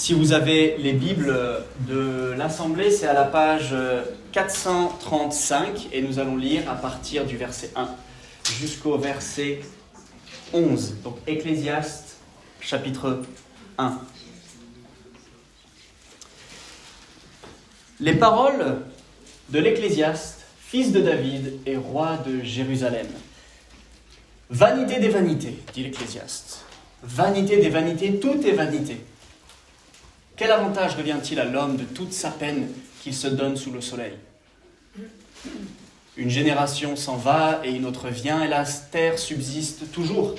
Si vous avez les Bibles de l'Assemblée, c'est à la page 435 et nous allons lire à partir du verset 1 jusqu'au verset 11. Donc Ecclésiaste, chapitre 1. Les paroles de l'Ecclésiaste, fils de David et roi de Jérusalem. Vanité des vanités, dit l'Ecclésiaste. Vanité des vanités, tout est vanité. Quel avantage revient-il à l'homme de toute sa peine qu'il se donne sous le soleil ? Une génération s'en va et une autre vient, et la terre subsiste toujours.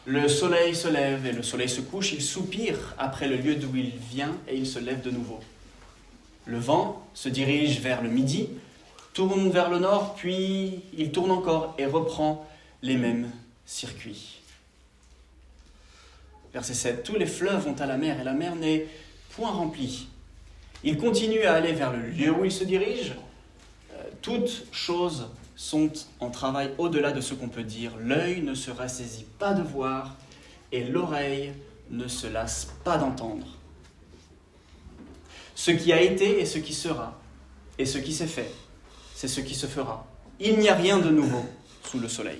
Le soleil se lève et le soleil se couche, il soupire après le lieu d'où il vient et il se lève de nouveau. Le vent se dirige vers le midi, tourne vers le nord, puis il tourne encore et reprend les mêmes circuits. Verset 7. Tous les fleuves vont à la mer et la mer n'est point remplie. Il continue à aller vers le lieu où il se dirige. Toutes choses sont en travail au-delà de ce qu'on peut dire. L'œil ne se rassaisit pas de voir et l'oreille ne se lasse pas d'entendre. Ce qui a été est ce qui sera, et ce qui s'est fait, c'est ce qui se fera. Il n'y a rien de nouveau sous le soleil.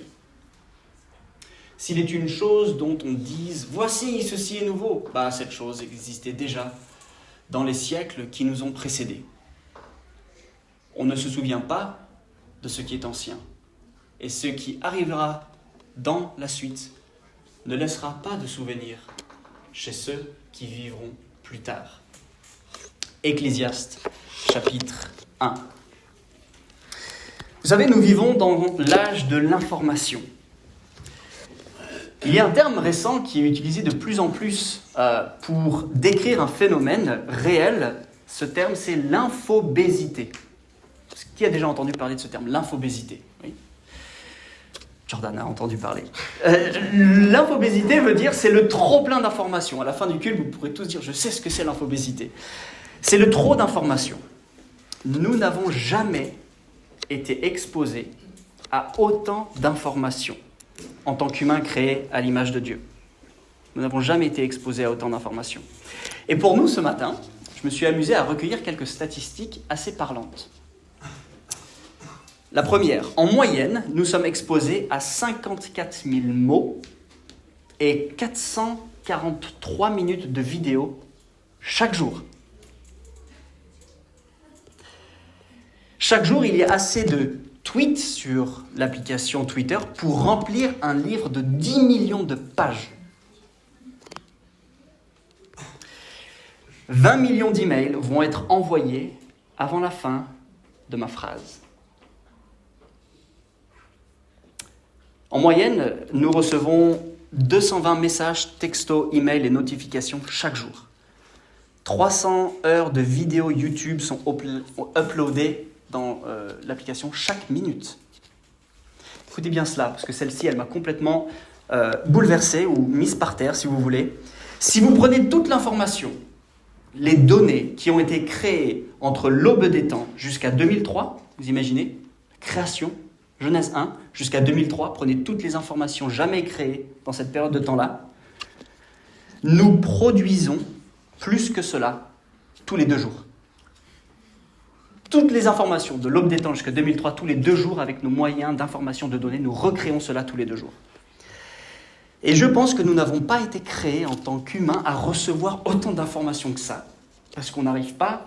S'il est une chose dont on dise « voici, ceci est nouveau », cette chose existait déjà dans les siècles qui nous ont précédés. On ne se souvient pas de ce qui est ancien, et ce qui arrivera dans la suite ne laissera pas de souvenir chez ceux qui vivront plus tard. Ecclésiaste, chapitre 1. Vous savez, nous vivons dans l'âge de l'information. Il y a un terme récent qui est utilisé de plus en plus pour décrire un phénomène réel. Ce terme, c'est l'infobésité. Qui a déjà entendu parler de ce terme, l'infobésité ? Oui. Jordan a entendu parler. L'infobésité veut dire c'est le trop-plein d'informations. À la fin du culte, vous pourrez tous dire « je sais ce que c'est l'infobésité ». C'est le trop d'informations. Nous n'avons jamais été exposés à autant d'informations en tant qu'humains créés à l'image de Dieu. Nous n'avons jamais été exposés à autant d'informations. Et pour nous, ce matin, je me suis amusé à recueillir quelques statistiques assez parlantes. La première, en moyenne, nous sommes exposés à 54 000 mots et 443 minutes de vidéo chaque jour. Chaque jour, il y a assez de tweets sur l'application Twitter pour remplir un livre de 10 millions de pages. 20 millions d'emails vont être envoyés avant la fin de ma phrase. En moyenne, nous recevons 220 messages, textos, emails et notifications chaque jour. 300 heures de vidéos YouTube sont uploadées dans l'application chaque minute. Écoutez bien cela, parce que celle-ci, elle m'a complètement bouleversé ou mise par terre, si vous voulez. Si vous prenez toute l'information, les données qui ont été créées entre l'aube des temps jusqu'à 2003, vous imaginez, création, Genèse 1, jusqu'à 2003, prenez toutes les informations jamais créées dans cette période de temps-là, nous produisons plus que cela tous les 2 jours. Toutes les informations de l'aube des temps jusqu'à 2003, tous les 2 jours, avec nos moyens d'information de données, nous recréons cela tous les 2 jours. Et je pense que nous n'avons pas été créés en tant qu'humains à recevoir autant d'informations que ça, parce qu'on n'arrive pas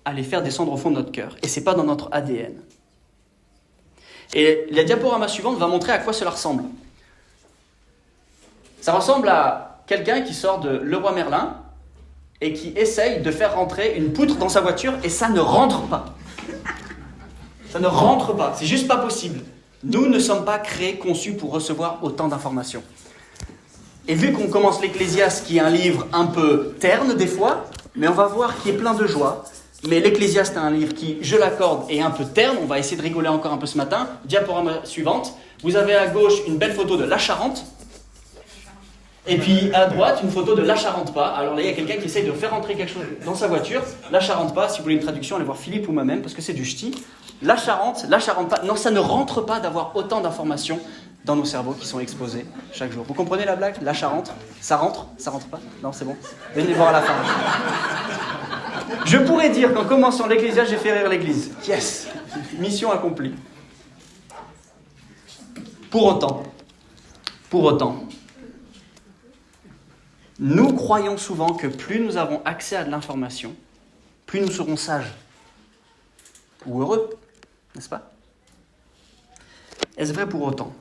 à les faire descendre au fond de notre cœur, et ce n'est pas dans notre ADN. Et la diaporama suivante va montrer à quoi cela ressemble. Ça ressemble à quelqu'un qui sort de Leroy Merlin et qui essaye de faire rentrer une poutre dans sa voiture et ça ne rentre pas. Ça ne rentre pas, c'est juste pas possible. Nous ne sommes pas créés, conçus pour recevoir autant d'informations. Et vu qu'on commence l'Ecclésiaste, qui est un livre un peu terne des fois, mais on va voir qu'il est plein de joie. Mais l'Ecclésiaste est un livre qui, je l'accorde, est un peu terne. On va essayer de rigoler encore un peu ce matin. Diaporama suivante. Vous avez à gauche une belle photo de la Charente. Et puis à droite, une photo de la Charente-Pas. Alors là, il y a quelqu'un qui essaye de faire rentrer quelque chose dans sa voiture. La Charente-Pas, si vous voulez une traduction, allez voir Philippe ou moi-même, parce que c'est du ch'ti. La Charente-Pas. Non, ça ne rentre pas d'avoir autant d'informations dans nos cerveaux qui sont exposés chaque jour. Vous comprenez la blague? L'achat rentre? Ça rentre? Ça rentre pas? Non, c'est bon. Venez voir à la fin. Je pourrais dire qu'en commençant l'Ecclésiaste, j'ai fait rire l'Église. Yes! Mission accomplie. Pour autant, nous croyons souvent que plus nous avons accès à de l'information, plus nous serons sages ou heureux, n'est-ce pas? Est-ce vrai pour autant?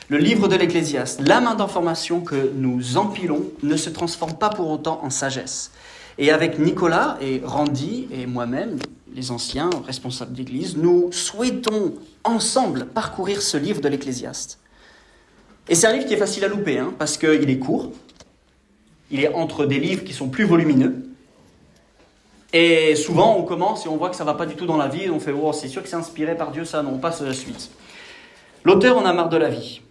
Le livre de l'Ecclésiaste, la main d'information que nous empilons, ne se transforme pas pour autant en sagesse. Et avec Nicolas et Randy et moi-même, les anciens responsables d'église, nous souhaitons ensemble parcourir ce livre de l'Ecclésiaste. Et c'est un livre qui est facile à louper, parce qu'il est court, il est entre des livres qui sont plus volumineux, et souvent on commence et on voit que ça ne va pas du tout dans la vie, on fait « Oh, c'est sûr que c'est inspiré par Dieu, ça, non, on passe à la suite ». L'auteur en a marre de la vie.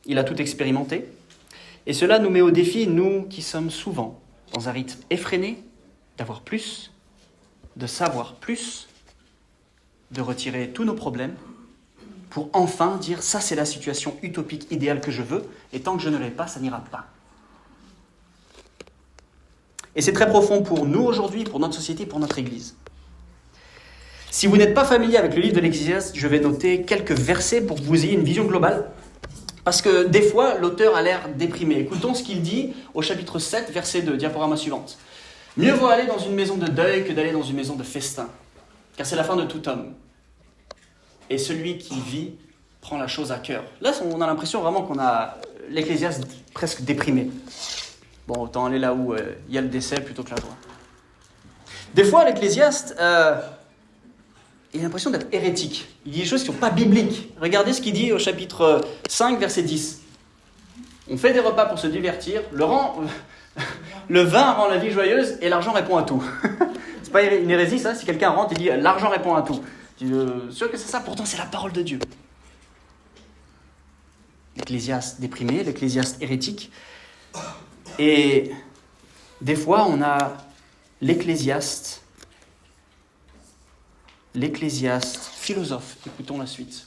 Il a tout expérimenté, et cela nous met au défi, nous qui sommes souvent dans un rythme effréné, d'avoir plus, de savoir plus, de retirer tous nos problèmes, pour enfin dire « ça c'est la situation utopique idéale que je veux, et tant que je ne l'ai pas, ça n'ira pas ». Et c'est très profond pour nous aujourd'hui, pour notre société, pour notre Église. Si vous n'êtes pas familier avec le livre de l'Ecclésiaste, je vais noter quelques versets pour que vous ayez une vision globale. Parce que des fois, l'auteur a l'air déprimé. Écoutons ce qu'il dit au chapitre 7, verset 2, diaporama suivante. « Mieux vaut aller dans une maison de deuil que d'aller dans une maison de festin, car c'est la fin de tout homme. Et celui qui vit prend la chose à cœur. » Là, on a l'impression vraiment qu'on a l'Ecclésiaste presque déprimé. Bon, autant aller là où il y a le décès plutôt que la joie. Des fois, l'Ecclésiaste, il a l'impression d'être hérétique. Il dit des choses qui ne sont pas bibliques. Regardez ce qu'il dit au chapitre 5, verset 10. On fait des repas pour se divertir, le vin rend la vie joyeuse et l'argent répond à tout. C'est pas une hérésie, ça? Si quelqu'un rentre et dit « l'argent répond à tout ». Je suis sûr que c'est ça, pourtant c'est la parole de Dieu. L'Ecclésiaste déprimé, l'Ecclésiaste hérétique. Et des fois, on a l'Ecclésiaste philosophe. Écoutons la suite.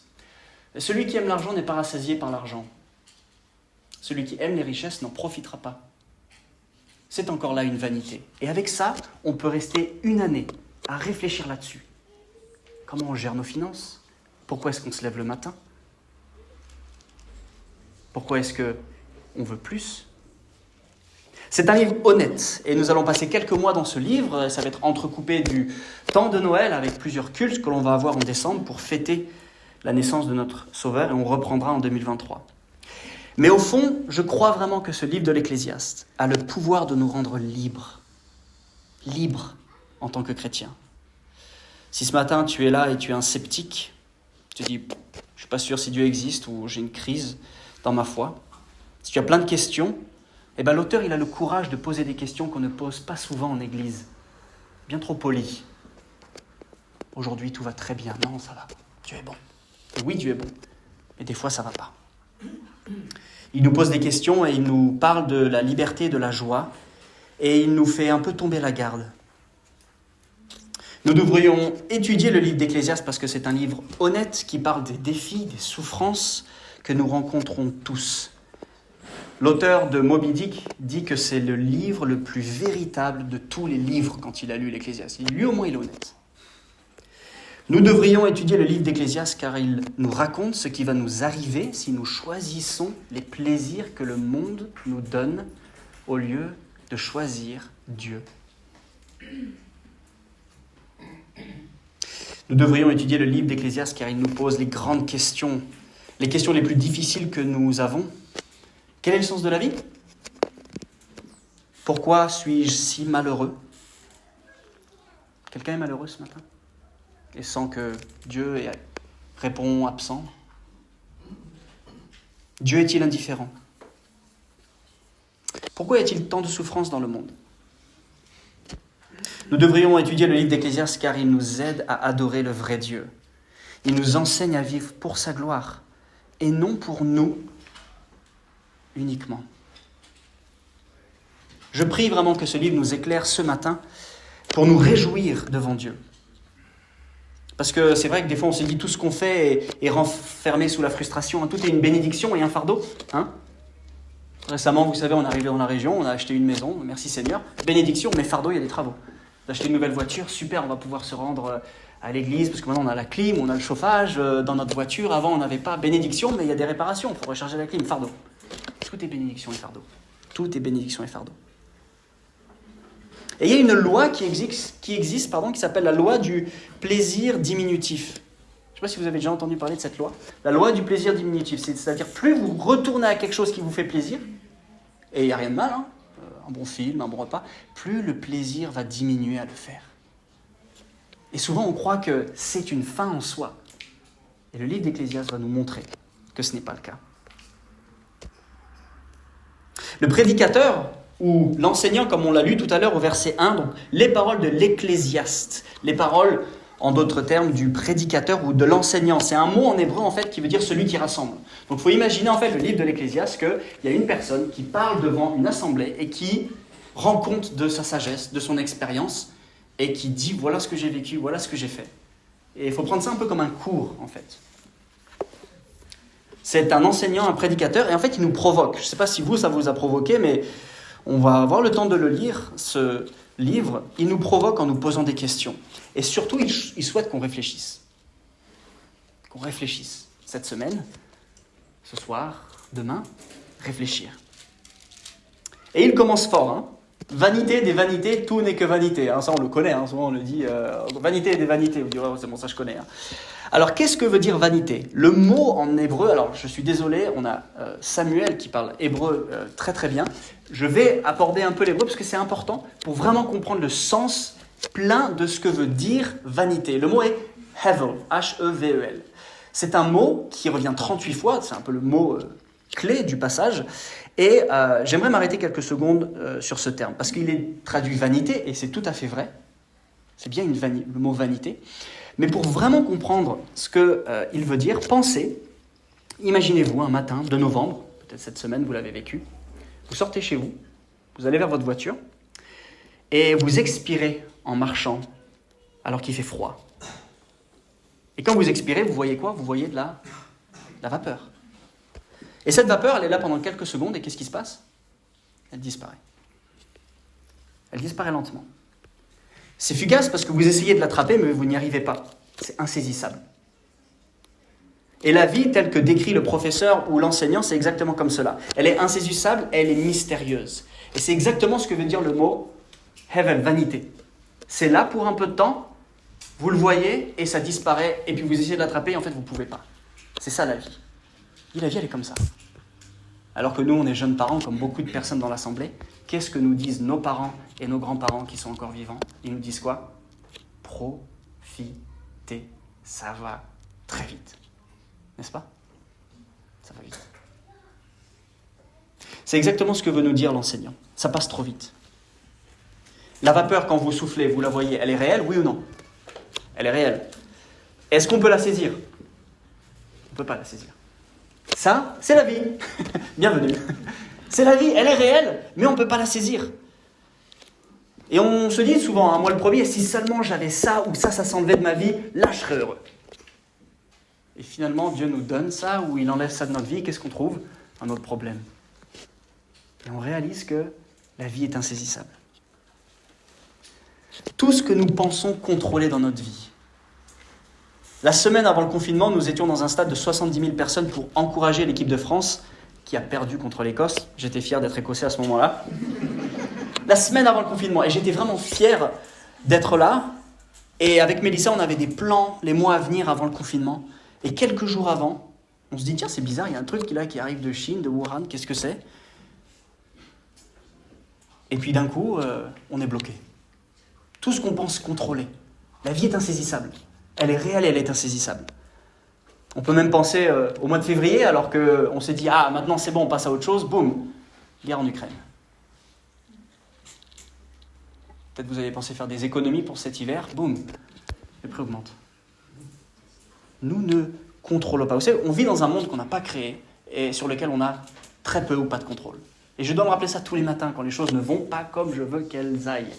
Celui qui aime l'argent n'est pas rassasié par l'argent. Celui qui aime les richesses n'en profitera pas. C'est encore là une vanité. Et avec ça, on peut rester une année à réfléchir là-dessus. Comment on gère nos finances? Pourquoi est-ce qu'on se lève le matin? Pourquoi est-ce qu'on veut plus? C'est un livre honnête, et nous allons passer quelques mois dans ce livre. Ça va être entrecoupé du temps de Noël avec plusieurs cultes que l'on va avoir en décembre pour fêter la naissance de notre Sauveur, et on reprendra en 2023. Mais au fond, je crois vraiment que ce livre de l'Ecclésiaste a le pouvoir de nous rendre libres en tant que chrétiens. Si ce matin tu es là et tu es un sceptique, tu te dis « je ne suis pas sûr si Dieu existe » ou « j'ai une crise dans ma foi », si tu as plein de questions, eh ben, l'auteur il a le courage de poser des questions qu'on ne pose pas souvent en Église. Bien trop poli. Aujourd'hui, tout va très bien. Non, ça va. Dieu est bon. Et oui, Dieu est bon. Mais des fois, ça ne va pas. Il nous pose des questions et il nous parle de la liberté, de la joie. Et il nous fait un peu tomber la garde. Nous devrions étudier le livre d'Ecclésiaste parce que c'est un livre honnête qui parle des défis, des souffrances que nous rencontrons tous. L'auteur de Moby Dick dit que c'est le livre le plus véritable de tous les livres quand il a lu l'Ecclésiaste. Lui, au moins, il est honnête. Nous devrions étudier le livre d'Ecclésiaste car il nous raconte ce qui va nous arriver si nous choisissons les plaisirs que le monde nous donne au lieu de choisir Dieu. Nous devrions étudier le livre d'Ecclésiaste car il nous pose les grandes questions, les questions les plus difficiles que nous avons. Quel est le sens de la vie? Pourquoi suis-je si malheureux? Quelqu'un est malheureux ce matin? Et sent que Dieu répond absent? Dieu est-il indifférent? Pourquoi y a-t-il tant de souffrances dans le monde? Nous devrions étudier le livre d'Ecclésiaste car il nous aide à adorer le vrai Dieu. Il nous enseigne à vivre pour sa gloire et non pour nous uniquement. Je prie vraiment que ce livre nous éclaire ce matin pour nous réjouir devant Dieu. Parce que c'est vrai que des fois on se dit tout ce qu'on fait est renfermé sous la frustration. Tout est une bénédiction et un fardeau. Récemment, vous savez, on est arrivé dans la région, on a acheté une maison, merci Seigneur. Bénédiction, mais fardeau, il y a des travaux. On a acheté une nouvelle voiture, super, on va pouvoir se rendre à l'église, parce que maintenant on a la clim, on a le chauffage dans notre voiture. Avant, on n'avait pas bénédiction, mais il y a des réparations, il faut recharger la clim, fardeau. Tout est bénédiction et fardeau. Tout est bénédiction et fardeau. Et il y a une loi qui existe, qui s'appelle la loi du plaisir diminutif. Je ne sais pas si vous avez déjà entendu parler de cette loi. La loi du plaisir diminutif, c'est-à-dire plus vous retournez à quelque chose qui vous fait plaisir, et il n'y a rien de mal, un bon film, un bon repas, plus le plaisir va diminuer à le faire. Et souvent on croit que c'est une fin en soi. Et le livre d'Ecclésiaste va nous montrer que ce n'est pas le cas. Le prédicateur, ou l'enseignant, comme on l'a lu tout à l'heure au verset 1, donc les paroles de l'Ecclésiaste, les paroles, en d'autres termes, du prédicateur ou de l'enseignant. C'est un mot en hébreu, en fait, qui veut dire celui qui rassemble. Donc il faut imaginer, en fait, le livre de l'Ecclésiaste, qu'il y a une personne qui parle devant une assemblée et qui rend compte de sa sagesse, de son expérience, et qui dit, voilà ce que j'ai vécu, voilà ce que j'ai fait. Et il faut prendre ça un peu comme un cours, en fait. C'est un enseignant, un prédicateur, et en fait, il nous provoque. Je ne sais pas si ça vous a provoqué, mais on va avoir le temps de le lire, ce livre. Il nous provoque en nous posant des questions. Et surtout, il souhaite qu'on réfléchisse. Qu'on réfléchisse cette semaine, ce soir, demain, réfléchir. Et il commence fort. Vanité des vanités, tout n'est que vanité. Ça, on le connaît, souvent on le dit. Vanité des vanités, vous direz, c'est bon, ça je connais. Alors, qu'est-ce que veut dire vanité ? Le mot en hébreu, alors je suis désolé, on a Samuel qui parle hébreu très très bien. Je vais aborder un peu l'hébreu parce que c'est important pour vraiment comprendre le sens plein de ce que veut dire vanité. Le mot est hevel, H-E-V-E-L. C'est un mot qui revient 38 fois, c'est un peu le mot clé du passage. Et j'aimerais m'arrêter quelques secondes sur ce terme, parce qu'il est traduit vanité, et c'est tout à fait vrai. C'est bien le mot vanité. Mais pour vraiment comprendre ce qu'il veut dire, pensez, imaginez-vous un matin de novembre, peut-être cette semaine vous l'avez vécu, vous sortez chez vous, vous allez vers votre voiture, et vous expirez en marchant alors qu'il fait froid. Et quand vous expirez, vous voyez quoi ? Vous voyez de la vapeur. Et cette vapeur, elle est là pendant quelques secondes, et qu'est-ce qui se passe ? Elle disparaît. Elle disparaît lentement. C'est fugace parce que vous essayez de l'attraper, mais vous n'y arrivez pas. C'est insaisissable. Et la vie, telle que décrit le professeur ou l'enseignant, c'est exactement comme cela. Elle est insaisissable, elle est mystérieuse. Et c'est exactement ce que veut dire le mot hevel, vanité. C'est là pour un peu de temps, vous le voyez, et ça disparaît, et puis vous essayez de l'attraper, et en fait, vous ne pouvez pas. C'est ça la vie. Et la vie, elle est comme ça. Alors que nous, on est jeunes parents, comme beaucoup de personnes dans l'Assemblée. Qu'est-ce que nous disent nos parents et nos grands-parents qui sont encore vivants ? Ils nous disent quoi ? Profitez, ça va très vite. N'est-ce pas ? Ça va vite. C'est exactement ce que veut nous dire l'enseignant. Ça passe trop vite. La vapeur, quand vous soufflez, vous la voyez, elle est réelle, oui ou non ? Elle est réelle. Est-ce qu'on peut la saisir ? On ne peut pas la saisir. Ça, c'est la vie. Bienvenue. C'est la vie, elle est réelle, mais on ne peut pas la saisir. Et on se dit souvent, moi le premier, si seulement j'avais ça ou ça s'enlevait de ma vie, là je serais heureux. Et finalement, Dieu nous donne ça ou il enlève ça de notre vie, qu'est-ce qu'on trouve ? Un autre problème. Et on réalise que la vie est insaisissable. Tout ce que nous pensons contrôler dans notre vie. La semaine avant le confinement, nous étions dans un stade de 70 000 personnes pour encourager l'équipe de France qui a perdu contre l'Écosse. J'étais fier d'être écossais à ce moment-là. La semaine avant le confinement. Et j'étais vraiment fier d'être là. Et avec Mélissa, on avait des plans les mois à venir avant le confinement. Et quelques jours avant, on se dit, tiens, c'est bizarre, il y a un truc là qui arrive de Chine, de Wuhan, qu'est-ce que c'est ? Et puis d'un coup, on est bloqué. Tout ce qu'on pense contrôler. La vie est insaisissable. Elle est réelle et elle est insaisissable. On peut même penser au mois de février, alors qu'on s'est dit « Ah, maintenant c'est bon, on passe à autre chose », boum, guerre en Ukraine. Peut-être vous avez pensé faire des économies pour cet hiver, boum, les prix augmentent. Nous ne contrôlons pas. Vous savez, on vit dans un monde qu'on n'a pas créé et sur lequel on a très peu ou pas de contrôle. Et je dois me rappeler ça tous les matins quand les choses ne vont pas comme je veux qu'elles aillent.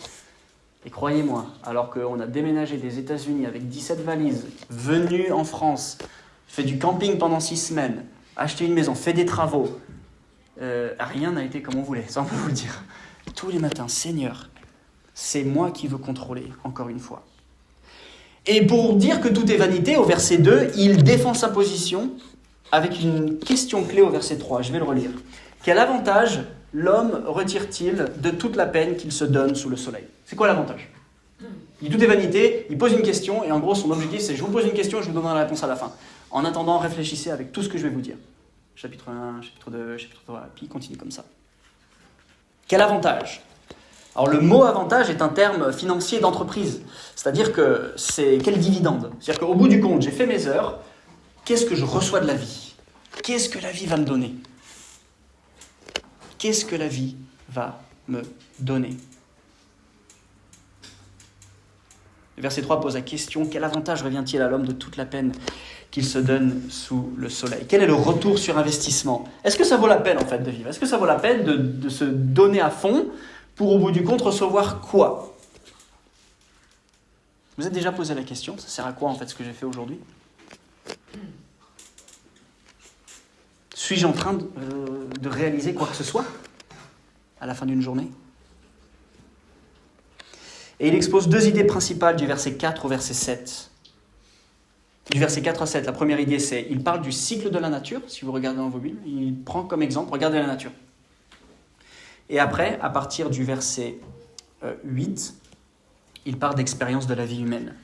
Et croyez-moi, alors qu'on a déménagé des États-Unis avec 17 valises, venu en France, fait du camping pendant 6 semaines, acheté une maison, fait des travaux, rien n'a été comme on voulait, ça on peut vous le dire. Tous les matins, Seigneur, c'est moi qui veux contrôler, encore une fois. Et pour dire que tout est vanité, au verset 2, il défend sa position avec une question clé au verset 3. Je vais le relire. Quel avantage l'homme retire-t-il de toute la peine qu'il se donne sous le soleil? C'est quoi l'avantage? Il dit tout est vanité, il pose une question, et en gros son objectif c'est je vous pose une question et je vous donnerai la réponse à la fin. En attendant, réfléchissez avec tout ce que je vais vous dire. Chapitre 1, chapitre 2, chapitre 3, puis il continue comme ça. Quel avantage? Alors le mot avantage est un terme financier d'entreprise, c'est-à-dire que c'est quel dividende? C'est-à-dire qu'au bout du compte, j'ai fait mes heures, qu'est-ce que je reçois de la vie? Qu'est-ce que la vie va me donner? Qu'est-ce que la vie va me donner? Le verset 3 pose la question, quel avantage revient-il à l'homme de toute la peine qu'il se donne sous le soleil? Quel est le retour sur investissement? Est-ce que ça vaut la peine en fait de vivre? Est-ce que ça vaut la peine de se donner à fond pour au bout du compte recevoir quoi? Vous êtes déjà posé la question, ça sert à quoi en fait ce que j'ai fait aujourd'hui? Suis-je en train de réaliser quoi que ce soit à la fin d'une journée? Et il expose 2 idées principales du verset 4 au verset 7. Du verset 4 à 7, la première idée c'est, il parle du cycle de la nature, si vous regardez dans vos Bibles, il prend comme exemple, regardez la nature. Et après, à partir du verset 8, il parle d'expérience de la vie humaine.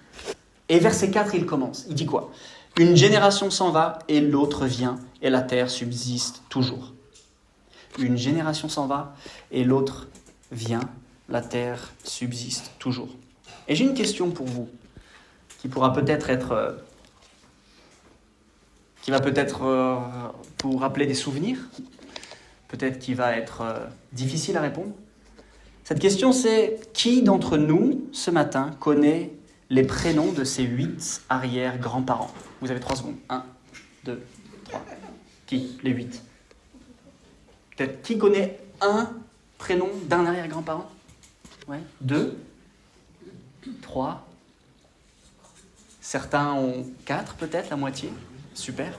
Et verset 4, il commence, il dit quoi? Une génération s'en va et l'autre vient, et la terre subsiste toujours. Une génération s'en va et l'autre vient, la terre subsiste toujours. Et j'ai une question pour vous, qui pourra peut-être être... qui va peut-être vous rappeler des souvenirs, peut-être qui va être difficile à répondre. Cette question c'est, qui d'entre nous, ce matin, connaît les prénoms de ses 8 arrière-grands-parents? Vous avez 3 secondes. 1, 2, 3. Qui? Les 8. Peut-être qui connaît un prénom d'un arrière-grand-parent? Ouais. 2, 3. Certains ont 4 peut-être, la moitié. Super.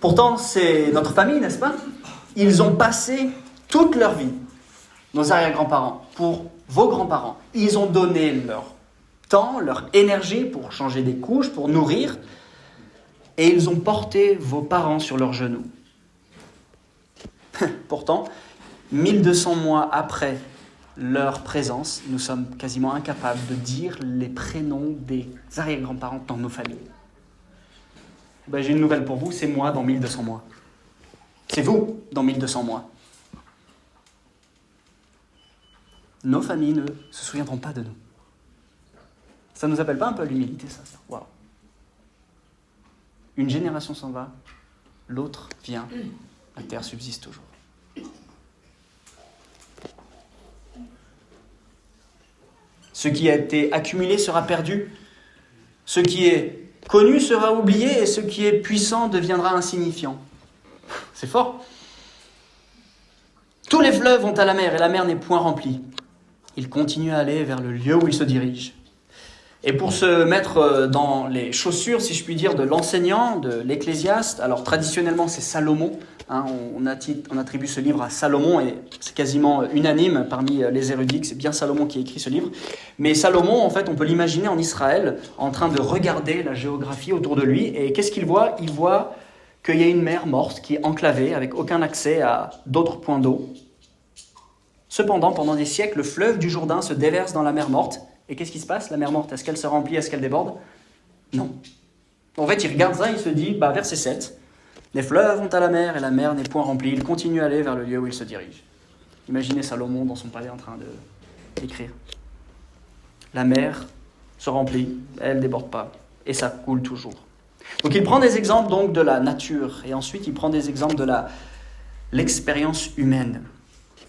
Pourtant, c'est notre famille, n'est-ce pas? Ils ont passé toute leur vie, nos arrière-grands-parents, pour vos grands-parents. Ils ont donné leur temps, leur énergie pour changer des couches, pour nourrir, et ils ont porté vos parents sur leurs genoux. Pourtant, 1200 mois après leur présence, nous sommes quasiment incapables de dire les prénoms des arrière-grands-parents dans nos familles. Ben, j'ai une nouvelle pour vous, c'est moi dans 1200 mois. C'est vous dans 1200 mois. Nos familles ne se souviendront pas de nous. Ça ne nous appelle pas un peu à l'humilité, ça? Waouh. Une génération s'en va, l'autre vient, la terre subsiste toujours. Ce qui a été accumulé sera perdu. Ce qui est connu sera oublié et ce qui est puissant deviendra insignifiant. C'est fort. Tous les fleuves vont à la mer et la mer n'est point remplie. Il continue à aller vers le lieu où il se dirige. Et pour se mettre dans les chaussures, si je puis dire, de l'enseignant, de l'ecclésiaste, alors traditionnellement c'est Salomon, hein, on attribue ce livre à Salomon et c'est quasiment unanime parmi les érudits que c'est bien Salomon qui a écrit ce livre. Mais Salomon, en fait, on peut l'imaginer en Israël en train de regarder la géographie autour de lui et qu'est-ce qu'il voit? Il voit qu'il y a une mer morte qui est enclavée avec aucun accès à d'autres points d'eau. Cependant, pendant des siècles, le fleuve du Jourdain se déverse dans la mer morte. Et qu'est-ce qui se passe? La mer morte, est-ce qu'elle se remplit? Est-ce qu'elle déborde? Non. En fait, il regarde ça, il se dit, verset 7, les fleuves vont à la mer et la mer n'est point remplie. Il continue à aller vers le lieu où il se dirige. Imaginez Salomon dans son palais en train d'écrire. La mer se remplit, elle ne déborde pas. Et ça coule toujours. Donc il prend des exemples donc, de la nature. Et ensuite, il prend des exemples de l'expérience humaine.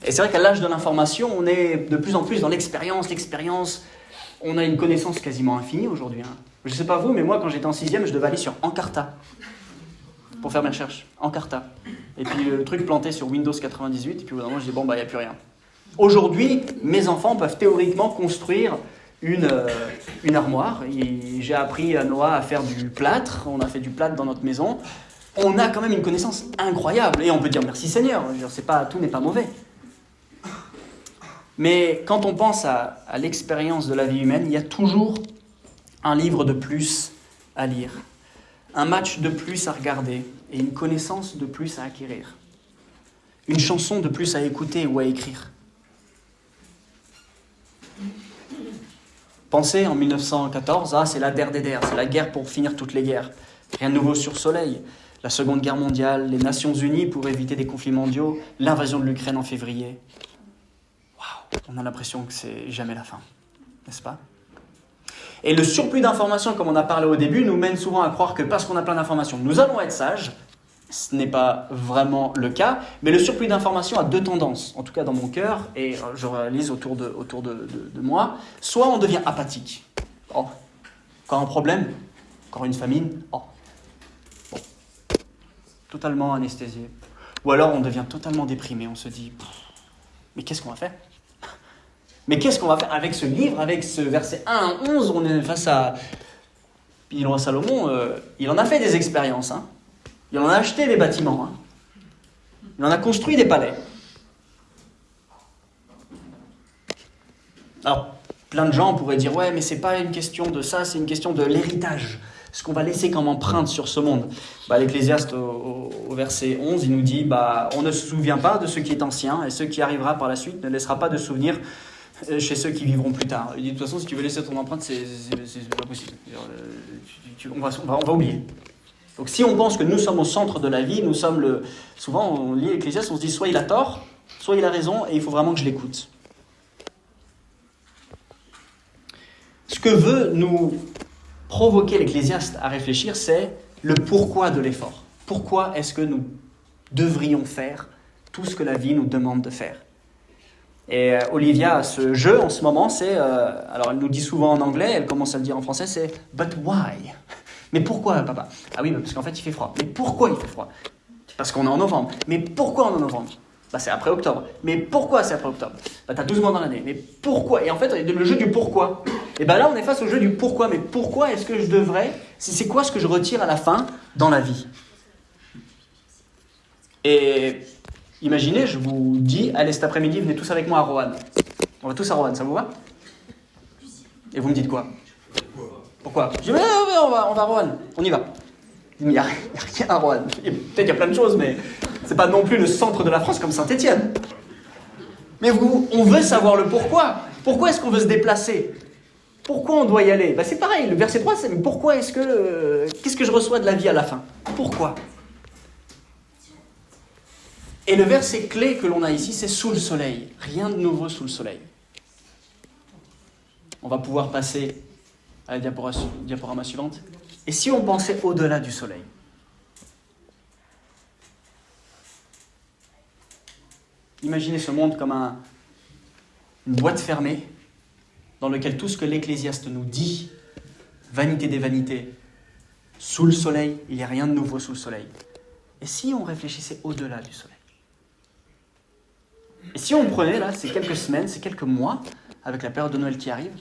Et c'est vrai qu'à l'âge de l'information, on est de plus en plus dans l'expérience. On a une connaissance quasiment infinie aujourd'hui. Hein. Je ne sais pas vous, mais moi, quand j'étais en 6e, je devais aller sur Encarta pour faire mes recherches. Encarta. Et puis le truc planté sur Windows 98, et puis au bout d'un moment, je dis, il n'y a plus rien. Aujourd'hui, mes enfants peuvent théoriquement construire une armoire. J'ai appris à Noah à faire du plâtre. On a fait du plâtre dans notre maison. On a quand même une connaissance incroyable. Et on peut dire merci Seigneur. Tout n'est pas mauvais. Mais quand on pense à l'expérience de la vie humaine, il y a toujours un livre de plus à lire, un match de plus à regarder et une connaissance de plus à acquérir, une chanson de plus à écouter ou à écrire. Pensez en 1914, c'est la der des der, c'est la guerre pour finir toutes les guerres. Rien de nouveau sur le soleil. La Seconde Guerre mondiale, les Nations Unies pour éviter des conflits mondiaux, l'invasion de l'Ukraine en février. Waouh, on a l'impression que c'est jamais la fin, n'est-ce pas ? Et le surplus d'informations, comme on a parlé au début, nous mène souvent à croire que parce qu'on a plein d'informations, nous allons être sages. Ce n'est pas vraiment le cas, mais le surplus d'informations a deux tendances, en tout cas dans mon cœur, et je réalise autour de moi. Soit on devient apathique. Oh, encore un problème, encore une famine. Oh, bon, totalement anesthésié. Ou alors on devient totalement déprimé, on se dit, mais qu'est-ce qu'on va faire ? Mais qu'est-ce qu'on va faire avec ce livre, avec ce verset 1 à 11, on est face à... Puis le roi Salomon, il en a fait des expériences, hein. Il en a acheté des bâtiments, hein. Il en a construit des palais. Alors, plein de gens pourraient dire, ouais, mais c'est pas une question de ça, c'est une question de l'héritage. Ce qu'on va laisser comme empreinte sur ce monde. L'Ecclésiaste, au verset 11, il nous dit, on ne se souvient pas de ce qui est ancien, et ce qui arrivera par la suite ne laissera pas de souvenir chez ceux qui vivront plus tard. Il dit, de toute façon, si tu veux laisser ton empreinte, c'est pas possible. On va oublier. Donc si on pense que nous sommes au centre de la vie, nous sommes souvent on lit l'Ecclésiaste, on se dit soit il a tort, soit il a raison, et il faut vraiment que je l'écoute. Ce que veut nous provoquer l'Ecclésiaste à réfléchir, c'est le pourquoi de l'effort. Pourquoi est-ce que nous devrions faire tout ce que la vie nous demande de faire ? Et Olivia a ce jeu en ce moment, alors elle nous dit souvent en anglais, elle commence à le dire en français, c'est « but why ?» Mais pourquoi, papa ? Ah oui, parce qu'en fait, il fait froid. Mais pourquoi il fait froid ? Parce qu'on est en novembre. Mais pourquoi on est en novembre ? C'est après octobre. Mais pourquoi c'est après octobre ? T'as 12 mois dans l'année. Mais pourquoi ? Et en fait, le jeu du pourquoi. Et là, on est face au jeu du pourquoi. Mais pourquoi est-ce que je devrais ? C'est quoi ce que je retire à la fin dans la vie ? Et imaginez, je vous dis, allez, cet après-midi, venez tous avec moi à Roanne. On va tous à Roanne, ça vous va ? Et vous me dites quoi ? Pourquoi ? Je dis, on va à Roanne, on y va. Il n'y a rien à Roanne. Peut-être qu'il y a plein de choses, mais c'est pas non plus le centre de la France comme Saint-Étienne. Mais on veut savoir le pourquoi. Pourquoi est-ce qu'on veut se déplacer ? Pourquoi on doit y aller ? C'est pareil, le verset 3, c'est pourquoi est-ce que... qu'est-ce que je reçois de la vie à la fin ? Pourquoi ? Et le verset clé que l'on a ici, c'est sous le soleil. Rien de nouveau sous le soleil. On va pouvoir passer à la diaporama suivante. Et si on pensait au-delà du soleil ? Imaginez ce monde comme une boîte fermée dans laquelle tout ce que l'Ecclésiaste nous dit, vanité des vanités, sous le soleil, il n'y a rien de nouveau sous le soleil. Et si on réfléchissait au-delà du soleil ? Et si on prenait là, ces quelques semaines, ces quelques mois, avec la période de Noël qui arrive,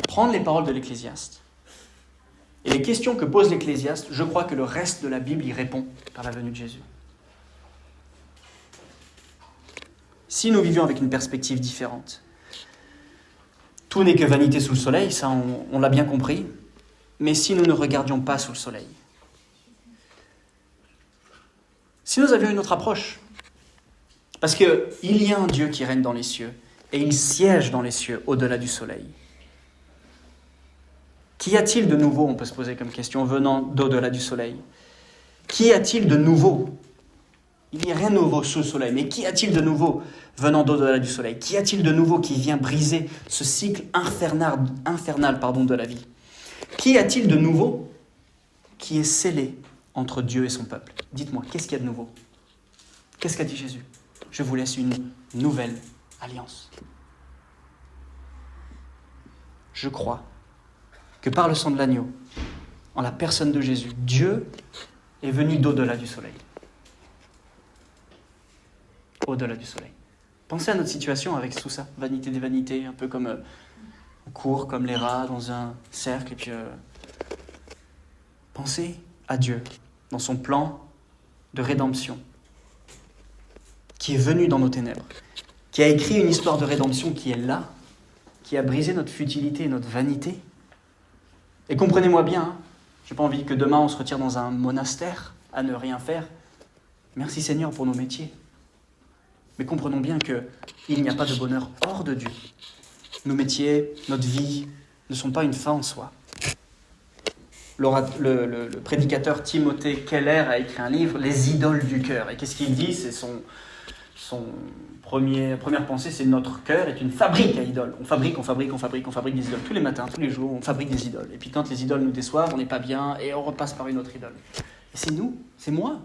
prendre les paroles de l'Ecclésiaste et les questions que pose l'Ecclésiaste, je crois que le reste de la Bible y répond par la venue de Jésus. Si nous vivions avec une perspective différente, tout n'est que vanité sous le soleil, ça on l'a bien compris, mais si nous ne regardions pas sous le soleil, si nous avions une autre approche, parce qu'il y a un Dieu qui règne dans les cieux, et il siège dans les cieux au-delà du soleil. Qu'y a-t-il de nouveau, on peut se poser comme question, venant d'au-delà du soleil ? Qu'y a-t-il de nouveau ? Il n'y a rien de nouveau sous le soleil, mais qu'y a-t-il de nouveau venant d'au-delà du soleil ? Qu'y a-t-il de nouveau qui vient briser ce cycle infernal de la vie ? Qu'y a-t-il de nouveau qui est scellé entre Dieu et son peuple ? Dites-moi, qu'est-ce qu'il y a de nouveau ? Qu'est-ce qu'a dit Jésus ? Je vous laisse une nouvelle alliance. Je crois que par le sang de l'agneau, en la personne de Jésus, Dieu est venu d'au-delà du soleil. Au-delà du soleil. Pensez à notre situation avec tout ça. Vanité des vanités, un peu comme on court comme les rats dans un cercle. Et puis, pensez à Dieu dans son plan de rédemption, qui est venu dans nos ténèbres, qui a écrit une histoire de rédemption qui est là, qui a brisé notre futilité et notre vanité. Et comprenez-moi bien, hein, je n'ai pas envie que demain on se retire dans un monastère à ne rien faire. Merci Seigneur pour nos métiers. Mais comprenons bien qu'il n'y a pas de bonheur hors de Dieu. Nos métiers, notre vie ne sont pas une fin en soi. Le prédicateur Timothée Keller a écrit un livre, Les idoles du cœur. Et qu'est-ce qu'il dit? C'est son première pensée, c'est notre cœur est une fabrique à idoles. On fabrique des idoles. Tous les matins, tous les jours, on fabrique des idoles. Et puis quand les idoles nous déçoivent, on n'est pas bien et on repasse par une autre idole. Et c'est nous, c'est moi.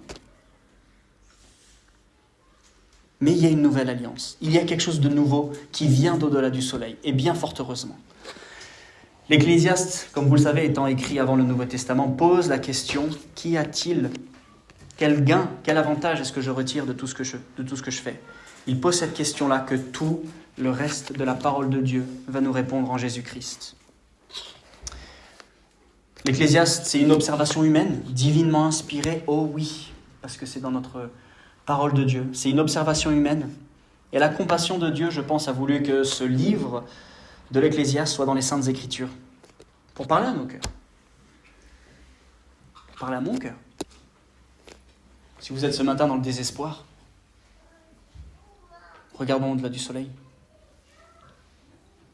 Mais il y a une nouvelle alliance. Il y a quelque chose de nouveau qui vient d'au-delà du soleil. Et bien fort heureusement. L'Ecclésiaste, comme vous le savez, étant écrit avant le Nouveau Testament, pose la question, qu'y a-t-il? Quel gain, quel avantage est-ce que je retire de tout ce que je fais? Il pose cette question-là que tout le reste de la parole de Dieu va nous répondre en Jésus-Christ. L'Ecclésiaste, c'est une observation humaine, divinement inspirée, oh oui, parce que c'est dans notre parole de Dieu. C'est une observation humaine. Et la compassion de Dieu, je pense, a voulu que ce livre de l'Ecclésiaste soit dans les Saintes Écritures, pour parler à nos cœurs, pour parler à mon cœur. Si vous êtes ce matin dans le désespoir, regardons au-delà du soleil.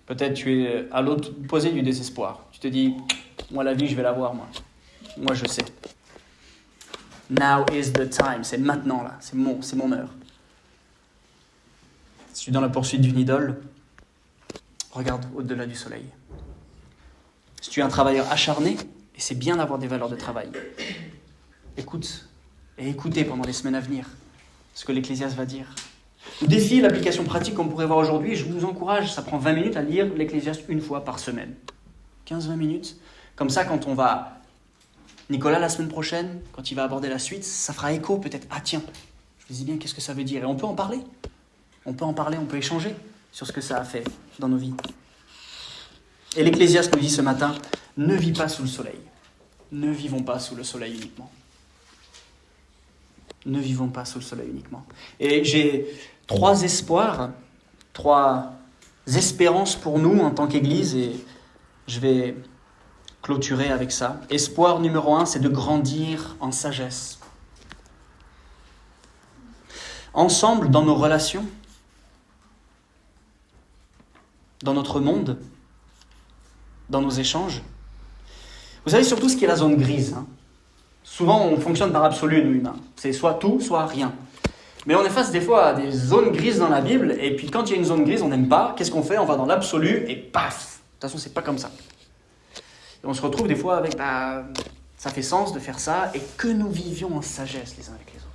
Peut-être tu es à l'autre opposé du désespoir. Tu te dis, moi la vie je vais la voir, moi je sais. Now is the time, c'est maintenant là, c'est mon heure. Si tu es dans la poursuite d'une idole, regarde au-delà du soleil. Si tu es un travailleur acharné, et c'est bien d'avoir des valeurs de travail, écoute et écoutez pendant les semaines à venir ce que l'Ecclésiaste va dire. Le défi, l'application pratique qu'on pourrait voir aujourd'hui, je vous encourage, ça prend 20 minutes à lire l'Ecclésiaste une fois par semaine. 15-20 minutes. Comme ça, quand on va... Nicolas, la semaine prochaine, quand il va aborder la suite, ça fera écho peut-être. Ah tiens, je me dis bien, qu'est-ce que ça veut dire? Et on peut en parler. On peut échanger sur ce que ça a fait dans nos vies. Et l'Ecclésiaste nous dit ce matin, ne vis pas sous le soleil. Ne vivons pas sous le soleil uniquement. Ne vivons pas sous le soleil uniquement. Et j'ai 3 espoirs, 3 espérances pour nous en tant qu'Église, et je vais clôturer avec ça. Espoir numéro 1, c'est de grandir en sagesse. Ensemble, dans nos relations, dans notre monde, dans nos échanges. Vous savez surtout ce qui est la zone grise. Souvent, on fonctionne par absolu, nous humains. C'est soit tout, soit rien. Mais on est face des fois à des zones grises dans la Bible, et puis quand il y a une zone grise, on n'aime pas. Qu'est-ce qu'on fait? On va dans l'absolu, et paf! De toute façon, c'est pas comme ça. Et on se retrouve des fois avec, ça fait sens de faire ça, et que nous vivions en sagesse les uns avec les autres.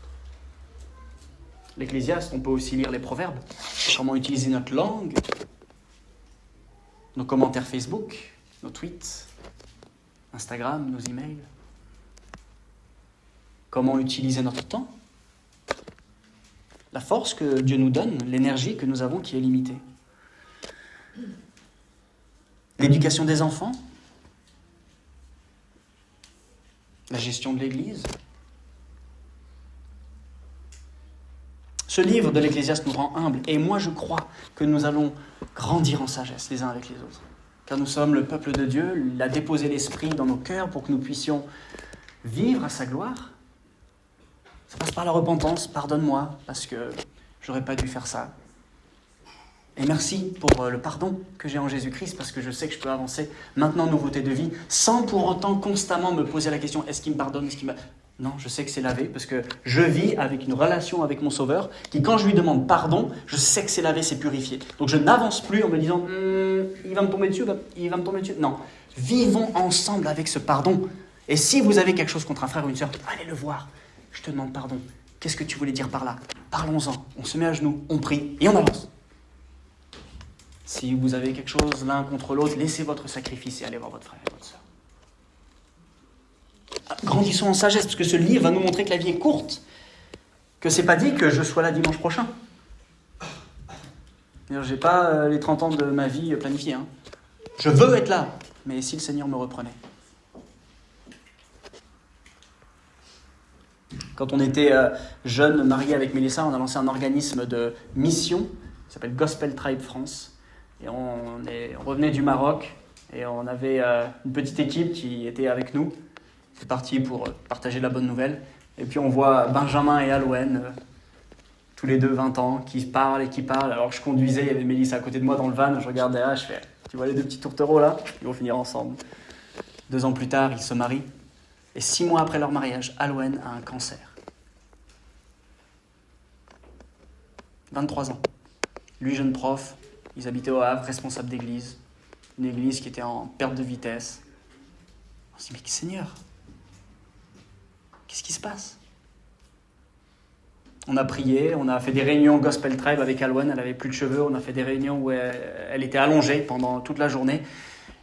L'Ecclésiaste, on peut aussi lire les proverbes. Comment utiliser notre langue, nos commentaires Facebook, nos tweets, Instagram, nos emails. Comment utiliser notre temps, la force que Dieu nous donne, l'énergie que nous avons qui est limitée. L'éducation des enfants, la gestion de l'Église. Ce livre de l'Ecclésiaste nous rend humbles, et moi je crois que nous allons grandir en sagesse les uns avec les autres. Car nous sommes le peuple de Dieu, il a déposé l'Esprit dans nos cœurs pour que nous puissions vivre à sa gloire. Ça passe par la repentance, pardonne-moi, parce que j'aurais pas dû faire ça. Et merci pour le pardon que j'ai en Jésus-Christ, parce que je sais que je peux avancer maintenant en nouveauté de vie, sans pour autant constamment me poser la question, est-ce qu'il me pardonne, Non, je sais que c'est lavé, parce que je vis avec une relation avec mon Sauveur, qui quand je lui demande pardon, je sais que c'est lavé, c'est purifié. Donc je n'avance plus en me disant, il va me tomber dessus, il va me tomber dessus. Non, vivons ensemble avec ce pardon. Et si vous avez quelque chose contre un frère ou une sœur, allez le voir. Je te demande pardon. Qu'est-ce que tu voulais dire par là? Parlons-en. On se met à genoux, on prie et on avance. Si vous avez quelque chose l'un contre l'autre, laissez votre sacrifice et allez voir votre frère et votre sœur. Grandissons en sagesse, parce que ce livre va nous montrer que la vie est courte, que c'est pas dit que je sois là dimanche prochain. J'ai pas les 30 ans de ma vie planifiés. Hein. Je veux être là, mais si le Seigneur me reprenait. Quand on était jeune, marié avec Mélissa, on a lancé un organisme de mission qui s'appelle Gospel Tribe France. Et on revenait du Maroc et on avait une petite équipe qui était avec nous. C'est parti pour partager la bonne nouvelle. Et puis on voit Benjamin et Alouen, tous les deux 20 ans, qui parlent et qui parlent. Alors que je conduisais, il y avait Mélissa à côté de moi dans le van, je regardais là, je fais « Tu vois les deux petits tourtereaux là ? Ils vont finir ensemble. » 2 ans plus tard, ils se marient. Et 6 mois après leur mariage, Alouen a un cancer. 23 ans. Lui, jeune prof, ils habitaient au Havre, responsable d'église. Une église qui était en perte de vitesse. On se dit, mais Seigneur, qu'est-ce qui se passe ? On a prié, on a fait des réunions Gospel Tribe avec Alouen, elle avait plus de cheveux, on a fait des réunions où elle était allongée pendant toute la journée,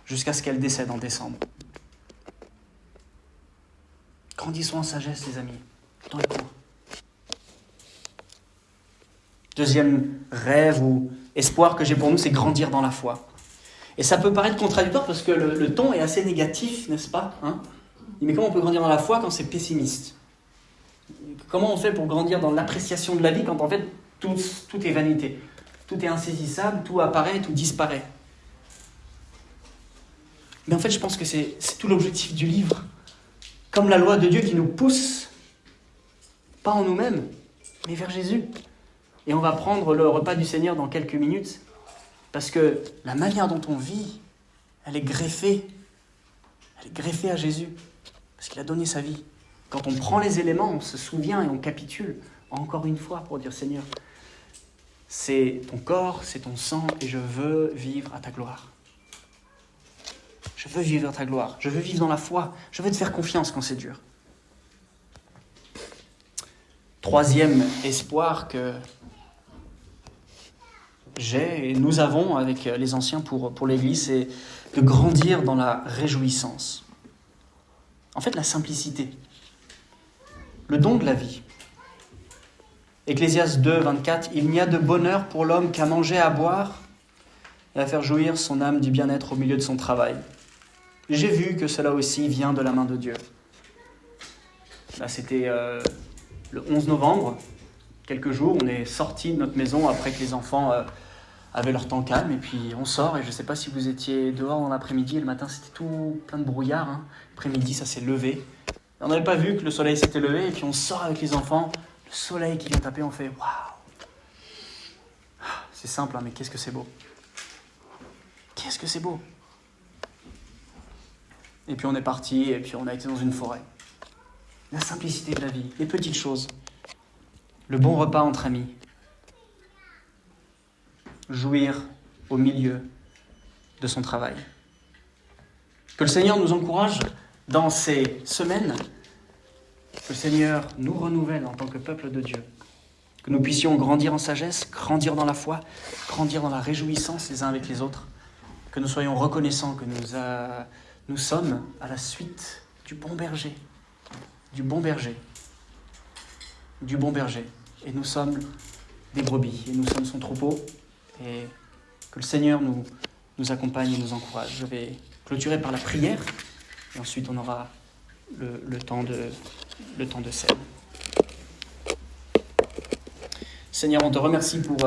jusqu'à ce qu'elle décède en décembre. Grandissons en sagesse, les amis, dans le coin. Deuxième rêve ou espoir que j'ai pour nous, c'est grandir dans la foi. Et ça peut paraître contradictoire parce que le ton est assez négatif, n'est-ce pas, hein ? Mais comment on peut grandir dans la foi quand c'est pessimiste ? Comment on fait pour grandir dans l'appréciation de la vie quand en fait tout est vanité ? Tout est insaisissable, tout apparaît, tout disparaît. Mais en fait, je pense que c'est tout l'objectif du livre. Comme la loi de Dieu qui nous pousse, pas en nous-mêmes, mais vers Jésus. Et on va prendre le repas du Seigneur dans quelques minutes, parce que la manière dont on vit, elle est greffée à Jésus, parce qu'il a donné sa vie. Quand on prend les éléments, on se souvient et on capitule encore une fois pour dire Seigneur, c'est ton corps, c'est ton sang, et je veux vivre à ta gloire. Je veux vivre à ta gloire, je veux vivre dans la foi, je veux te faire confiance quand c'est dur. Troisième espoir que j'ai et nous avons avec les anciens pour l'Église, c'est de grandir dans la réjouissance. En fait, la simplicité, le don de la vie. Ecclésiaste 2, 24, « Il n'y a de bonheur pour l'homme qu'à manger, à boire et à faire jouir son âme du bien-être au milieu de son travail. J'ai vu que cela aussi vient de la main de Dieu. » Là, c'était le 11 novembre, quelques jours, on est sortis de notre maison après que les enfants avaient leur temps calme, et puis on sort, et je ne sais pas si vous étiez dehors dans l'après-midi, et le matin c'était tout plein de brouillard, hein. L'après-midi ça s'est levé, et on n'avait pas vu que le soleil s'était levé, et puis on sort avec les enfants, le soleil qui vient taper, on fait « Waouh !» C'est simple, hein, mais qu'est-ce que c'est beau. Qu'est-ce que c'est beau. Et puis on est parti, et puis on a été dans une forêt. La simplicité de la vie, les petites choses, le bon repas entre amis, jouir au milieu de son travail. Que le Seigneur nous encourage dans ces semaines, que le Seigneur nous renouvelle en tant que peuple de Dieu, que nous puissions grandir en sagesse, grandir dans la foi, grandir dans la réjouissance les uns avec les autres, que nous soyons reconnaissants que nous sommes à la suite du bon berger, du bon berger, du bon berger. Et nous sommes des brebis, et nous sommes son troupeau, et que le Seigneur nous accompagne et nous encourage. Je vais clôturer par la prière, et ensuite on aura le temps de scène. Seigneur, on te remercie pour